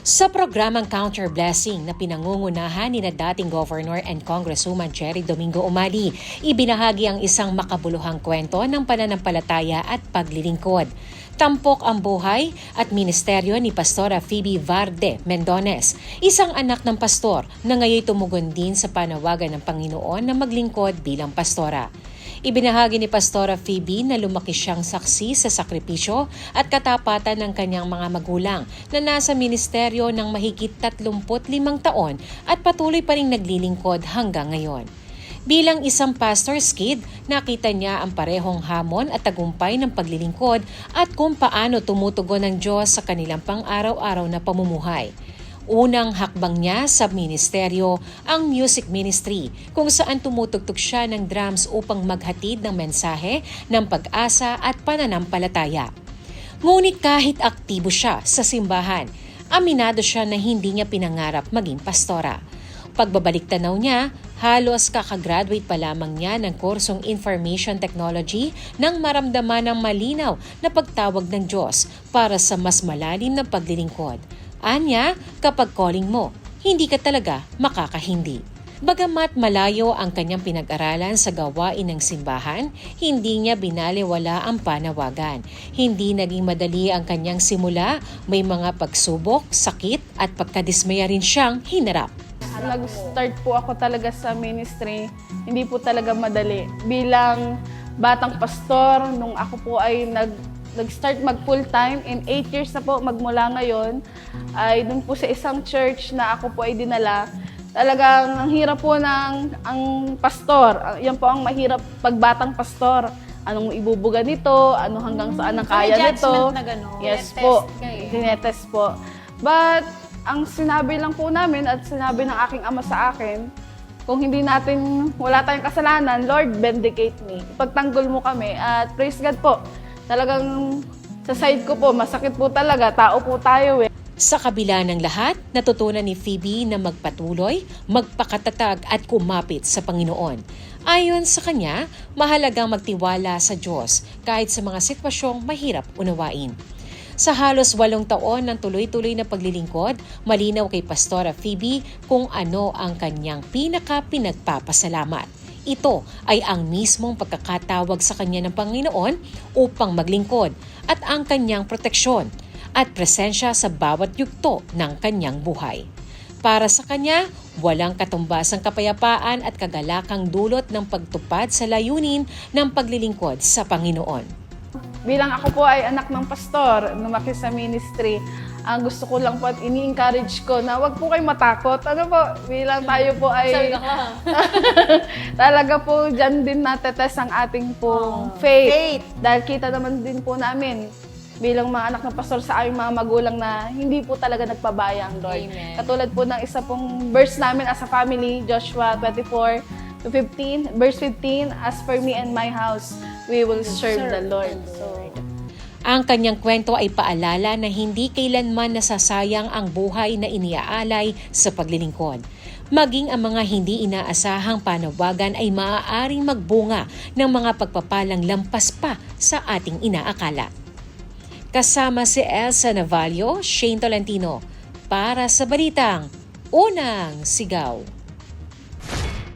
Sa programang Counter Blessing na pinangungunahan ni na dating Governor and Congresswoman Cherry Domingo Umali, ibinahagi ang isang makabuluhang kwento ng pananampalataya at paglilingkod. Tampok ang buhay at ministeryo ni Pastora Phoebe Varde Mendones, isang anak ng pastor na ngayon tumugon din sa panawagan ng Panginoon na maglingkod bilang pastora. Ibinahagi ni Pastora Phoebe na lumaki siyang saksi sa sakripisyo at katapatan ng kanyang mga magulang na nasa ministeryo ng mahigit 35 taon at patuloy pa ring naglilingkod hanggang ngayon. Bilang isang pastor's kid, nakita niya ang parehong hamon at tagumpay ng paglilingkod at kung paano tumutugon ng Diyos sa kanilang pang-araw-araw na pamumuhay. Unang hakbang niya sa ministeryo ang music ministry kung saan tumutugtog siya ng drums upang maghatid ng mensahe ng pag-asa at pananampalataya. Ngunit kahit aktibo siya sa simbahan, aminado siya na hindi niya pinangarap maging pastora. Pagbabalik tanaw niya, halos kakagraduate pa lamang niya ng kursong Information Technology nang maramdaman ng malinaw na pagtawag ng Diyos para sa mas malalim na paglilingkod. Anya, kapag calling mo, hindi ka talaga makakahindi. Bagamat malayo ang kanyang pinag-aralan sa gawain ng simbahan, hindi niya binaliwala ang panawagan. Hindi naging madali ang kanyang simula, may mga pagsubok, sakit at pagkadismaya rin siyang hinarap. Nag-start po ako talaga sa ministry, hindi po talaga madali. Bilang batang pastor, nung ako po ay nag-start mag full-time, in 8 years na po magmula ngayon, ay dun po sa isang church na ako po ay dinala. Talagang ang hirap po ng ang pastor. Yan po ang mahirap pag batang pastor. Anong ibubuga nito, ano hanggang saan ang kaya nito. Na gano'n. Yes po, tinetest po. But ang sinabi lang po namin at sinabi ng aking ama sa akin, kung wala tayong kasalanan, Lord, vindicate me. Pagtanggol mo kami at praise God po. Talagang sa side ko po, masakit po talaga. Tao po tayo eh. Sa kabila ng lahat, natutunan ni Phoebe na magpatuloy, magpakatatag at kumapit sa Panginoon. Ayon sa kanya, mahalagang magtiwala sa Diyos kahit sa mga sitwasyong mahirap unawain. Sa halos 8 taon ng tuloy-tuloy na paglilingkod, malinaw kay Pastora Phoebe kung ano ang kanyang pinagpapasalamat. Ito ay ang mismong pagkakatawag sa kanya ng Panginoon upang maglingkod at ang kanyang proteksyon at presensya sa bawat yugto ng kanyang buhay. Para sa kanya, walang katumbasang kapayapaan at kagalakang dulot ng pagtupad sa layunin ng paglilingkod sa Panginoon. Bilang ako po ay anak ng pastor, lumaki sa ministry, ang gusto ko lang po at ini-encourage ko na wag po kayo matakot. Ano po, bilang tayo po ay talaga po dyan din natetest ang ating po faith. Dahil kita naman din po namin bilang mga anak ng pastor sa aming mga magulang na hindi po talaga nagpabaya ang Lord. Amen. Katulad po ng isa pong verse namin as a family, Joshua 24:15, verse 15, as for me and my house, we will serve the Lord. Ang kanyang kwento ay paalala na hindi kailanman nasasayang ang buhay na iniaalay sa paglilingkod. Maging ang mga hindi inaasahang panawagan ay maaaring magbunga ng mga pagpapalang lampas pa sa ating inaakala. Kasama si Elsa Navalio, Shane Tolentino, para sa Balitang Unang Sigaw.